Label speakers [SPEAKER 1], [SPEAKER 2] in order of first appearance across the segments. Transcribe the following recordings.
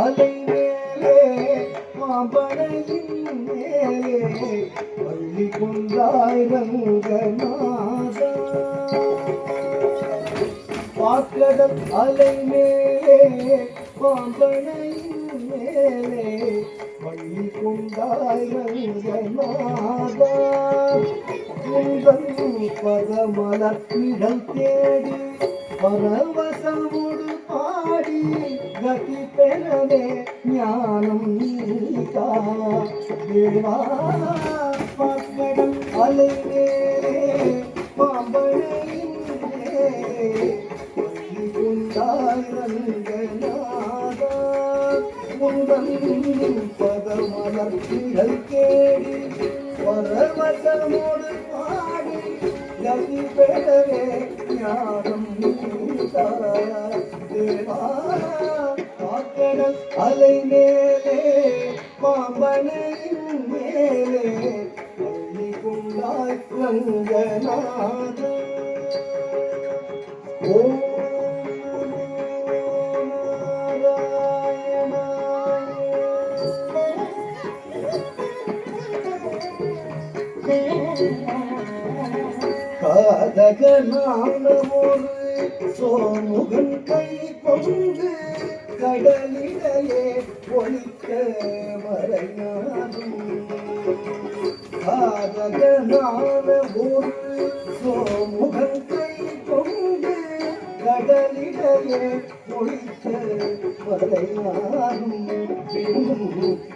[SPEAKER 1] அலை மேலே மாம்பனையின் மேலே பள்ளி கொண்டாய் ரங்கநாதா. பாக்கடல் அலை மேலே மாம்பனையின் மேலே பள்ளி கொண்டாய் ரங்கநாதா. உங்கள் பதமலர் இடல் தேடி பரவசமுடு பாடி கதி பெறவே ஞானம் நீதா தேவா. பாக்கடல் அலை மேலே பாம்பனையின் மேலே பள்ளி கொண்டாய் ரங்கநாதா. உங்கள் பதமலர் இடல் தேடி பரவசமுடு பாடி கதி பெறவே ஞானம் நீதா தேவா. பாக்கடல் அலை மேலே பாம்பனையின் மேலே பள்ளி கொண்டாய் ரங்கநாதா. ஓம் காதகனான ஒரு சோமுகன் கை கொண்டு கடலிடையே ஒழிக்க மறையாரும். காதகனான ஒரு சோமுகன் கை கொண்டு கடலிடையே ஒழிக்க மறையாரும்.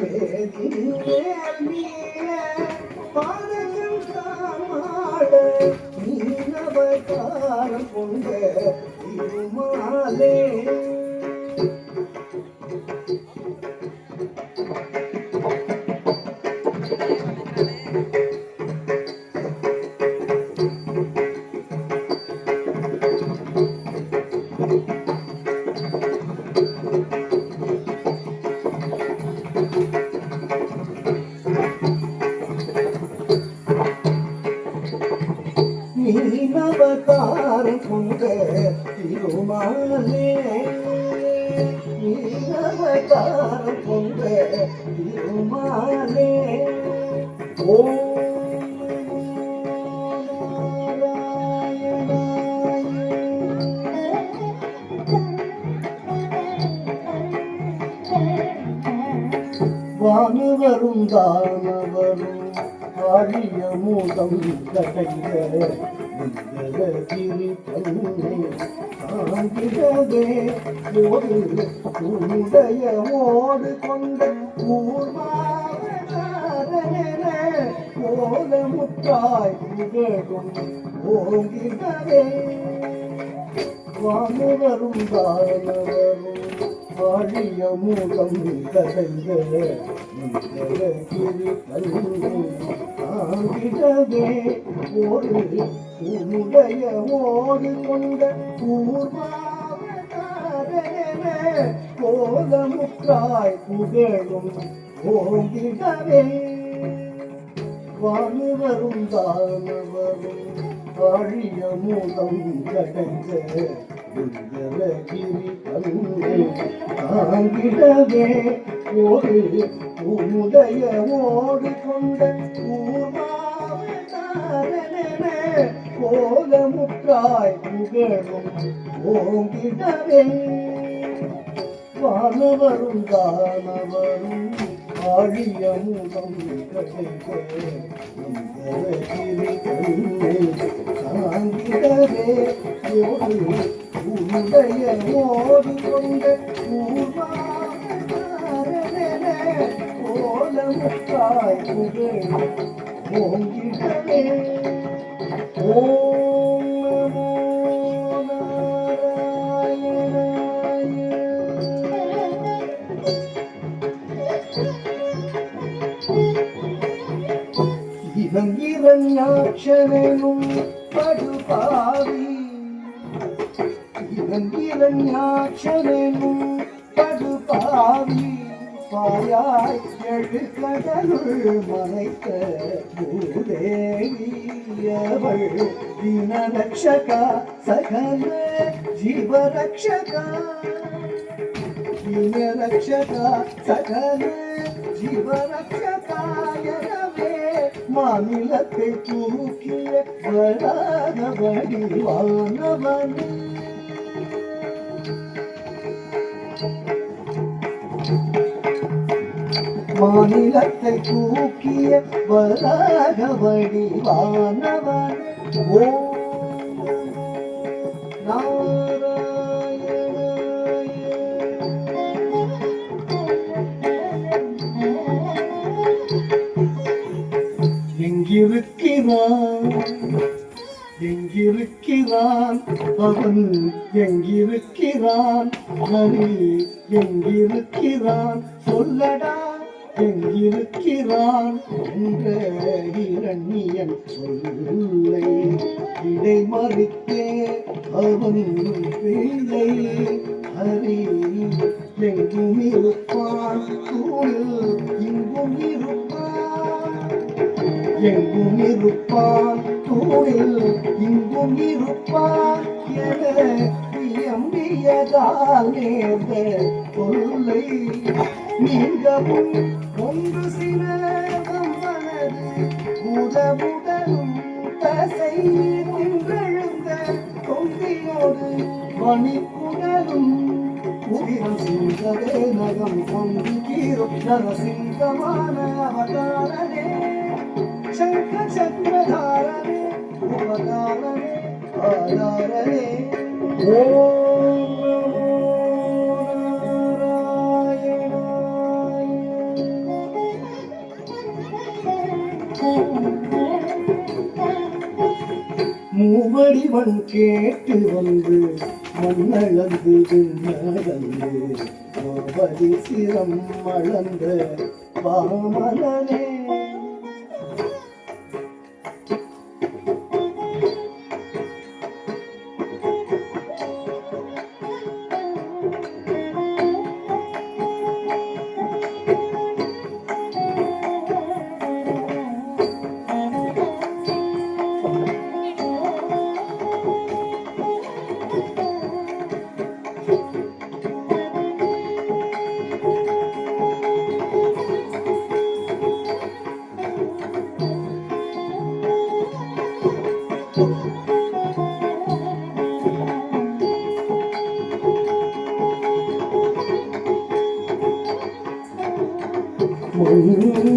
[SPEAKER 1] வேதின் மேல் மீன பாதகம் தாமாட நீனவதாரம் கொண்ட திருமாலே. நீனவதாரம் கொண்ட திருமாலே. நீனவதாரம் கொண்ட திருமாலே. ஓம் வானுவரும் தானவரும் வாழிய மூலம் கடைந்த கிரி தன்னை காண்கிறதே ஒரு உடைய ஓடு கொண்ட ஊர்மாவதாரன கோலமுற்றாய் புகழும் ஓங்கிடவே. வானுவரும் தானவரும் வாழிய மூலம் கடைந்த கிரி தன்னை காண்கிறதே ஒரு உடைய ஓடு கொண்ட ஊர்மாவதாரன கோலமுற்றாய் புகழும் ஓங்கிடவே. வானுவரும் தானவரும் வாழிய மூலம் கடைந்த கிரி தன்னை காண்கிறதே ஒரு உடைய ஓடு கொண்ட ஊர்மாவதாரன கோலமுற்றாய் புகழும் ஓங்கிடவே. வானவரும் தானவரும் வாழிய மூலம் கடைந்த கிரி தன்னை காண்கிறதே ஒரு உடைய ஓடு கொண்ட ஊர்மாவதாரன கோலமுற்றாய் புகழும் ஓங்கிடவே. ஓம் நமோ நாராயணாய. இரண்யாட்சரனும் படுபாவி இரண்யாட்சரனும் படுபாவி பாயாய் எழுகடலுள் மறைத்த பூதேவியவள் தினரக்ஷகா சகல ஜீவரக்ஷகா தினரக்ஷகா சகல ஜீவரக்ஷகாயவே மாநிலத்தை தூக்கிய வராத வடிவானவனே மாநிலத்தை தூக்கிய வராக வடிவானவன் ஓம் நாராயணாய. எங்கிருக்கிறான் எங்கிருக்கிறான் அவன் எங்கிருக்கிறான் ஹரி எங்கிருக்கிறான் சொல்லடா எங்கிருக்கிறான் என்ற இரண்யன் சொல்லை இடைமறித்தே அவன் பிள்ளை ஹரி எங்கும் இருப்பான் தூணில் இங்கும் இருப்பான் எங்கும் இருப்பான் தூணில் இங்கும் இருப்பான் என எம்பியதால் நேர்ந்த கொல்லை நீங்கவும் ஒன்று சிலகம் வலது உதவுடலும் தசை நின்றெழுந்த கொங்கியோடு மணிக்குடலும் உதிரம் சிங்கவே நகம் கொண்டு கீரும் நரசிங்கமான அவதாரனே சங்க சக்கரதாரனே உபகாரனே ஆதாரனே ஓம் மூவடிவன் கேட்டு வந்து மண்ணளந்து விண்ணளந்து மூவடி சிரம் அளந்த வாமனனே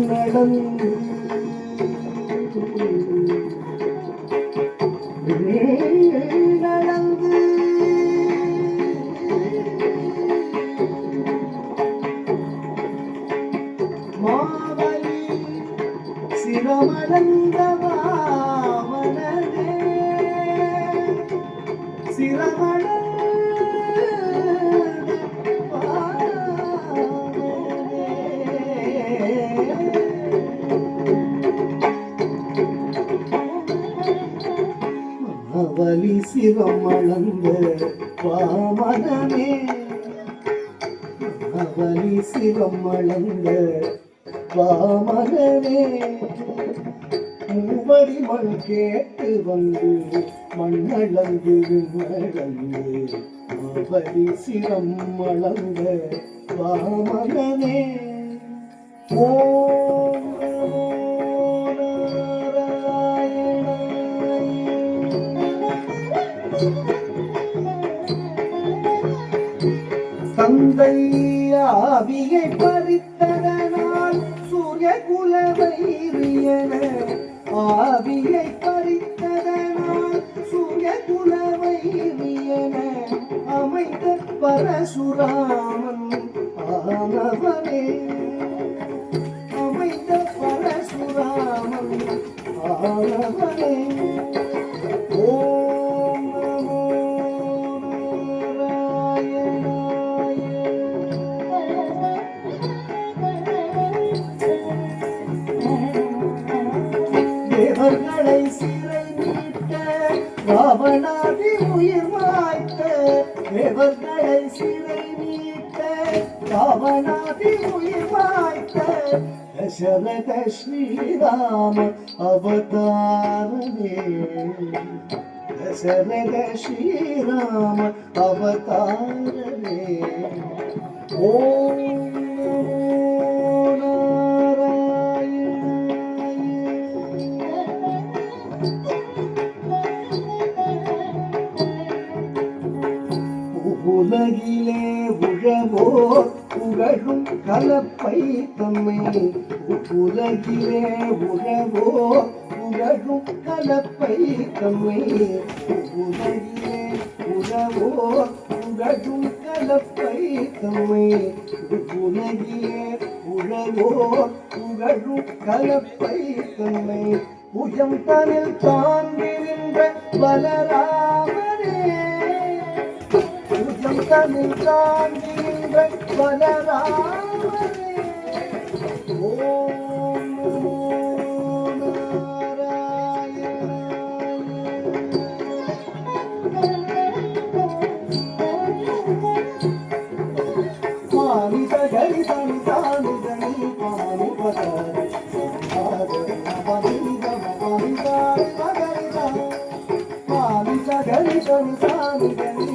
[SPEAKER 1] நடந்து நடந்து மாவலி சிரமடந்த மாவனே சிரமட அவலி சிரம் அளந்த வாமனமே அவலி சிரம் அளந்த வாமனமே மூவடி மண் கேட்டு வந்து மண்ணளந்து விண்ணளந்து அவலி சிரம் அளந்த வாமனமே ஓம் தந்தை ஆவியை பறித்ததனால் சூரிய குலவைரியன ஆவியை பறித்ததனால் சூரிய குலவைரியன அமைந்த பரசுராமன் ஆனவனே அமைந்த பரசுராமன் ஆனவனே ஓம் நமோ சிறை மீட்ட ராவணாதி உயிர் மாய்த்த தேவர்களை சிறை மீட்ட ராவணாதி உயிர் மாய்த்த தசரத ஸ்ரீராம அவதாரமே தசரத ஸ்ரீராம அவதாரமே ஓம் உலகிலே உழவோர் புகழும் கலப்பை தம்மை உலகிலே உழவோர் புகழும் கலப்பை தம்மை உலகிலே உழவோர் புகழும் கலப்பை தம்மை உலகிலே உழவோர் புகழும் கலப்பை தம்மை உயம் தனில் தாங்கிருந்த பலராமனே தனில் தாங்கின்ற பலராமனே ஓம் நமோ நாராயணாய மானி சகரி தனி தானி தனி பானி பதரி சாதரி பனி கம பனி தாரி மகரி தானி மானி சகரி தனி தானி தனி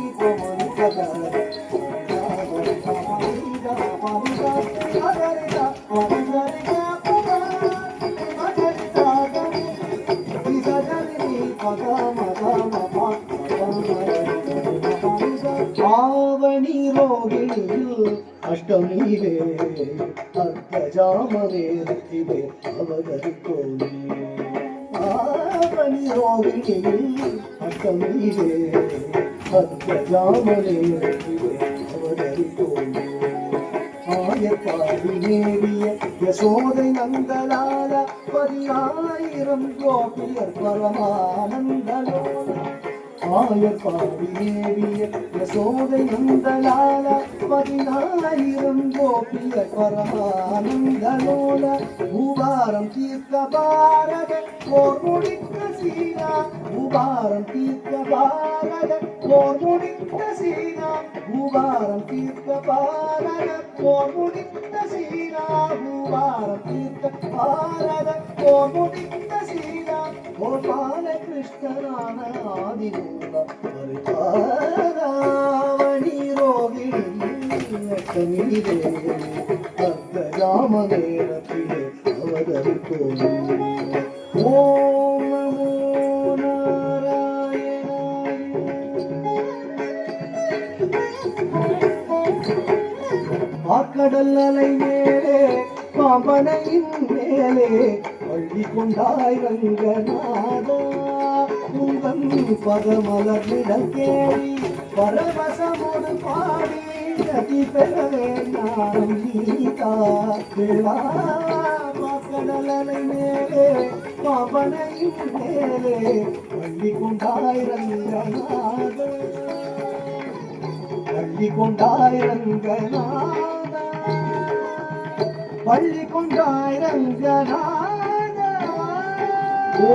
[SPEAKER 1] ஆவணி ரோகிணியில் அஷ்டமியிலே அர்த்தஜாமவேரத்திலே அவதரித்தோமே ஆவணி ரோகிணியில் அஷ்டமியிலே அர்த்தஜாமவேரத்திலே அவதரித்தோமே ஆயப்பாடி நேரிய யசோதை நந்தலால 10,000 கோபியர் பரமானந்தலோல ஆயப்பாடி நேரிய யசோதை நந்தலால 10,000 கோபியர் பரமானந்தலோல பூபாரம் தீர்க்க பாரத போர் முடித்த சீனா பூபாரம் தீர்க்க பாரத போர் முடித்த சீனா பூபாரம் தீர்க்க பாரத போர் முடித்த சீனா பூபாரம் தீர்க்க பாரத போர் முடித்த சீனா கோபால கிருஷ்ணனான ஆதிமூல பரிபாராவணி ரோகிணி லட்சுமியிலே அர்த்தஜாம நேரத்திலே அவதரித்தோமே ஓம் நமோ ஆக்கடல் அலை மேலே பாம்பனையின் மேலே பள்ளி கொண்டாய் ரங்கநாதா உங்கள் பதமலர்நிழல் கேள்வி பரவசமோடு பாடி கதி பெற வேண்டாம் கீதா ஆக்கடல் அலை மேலே பாம்பனையின் மேலே பள்ளி கொண்டாய் ரங்கநாதா பள்ளி கொண்டாய் ரங்கநாதா பள்ளி கொண்டாய் ரங்கநாதா ஓ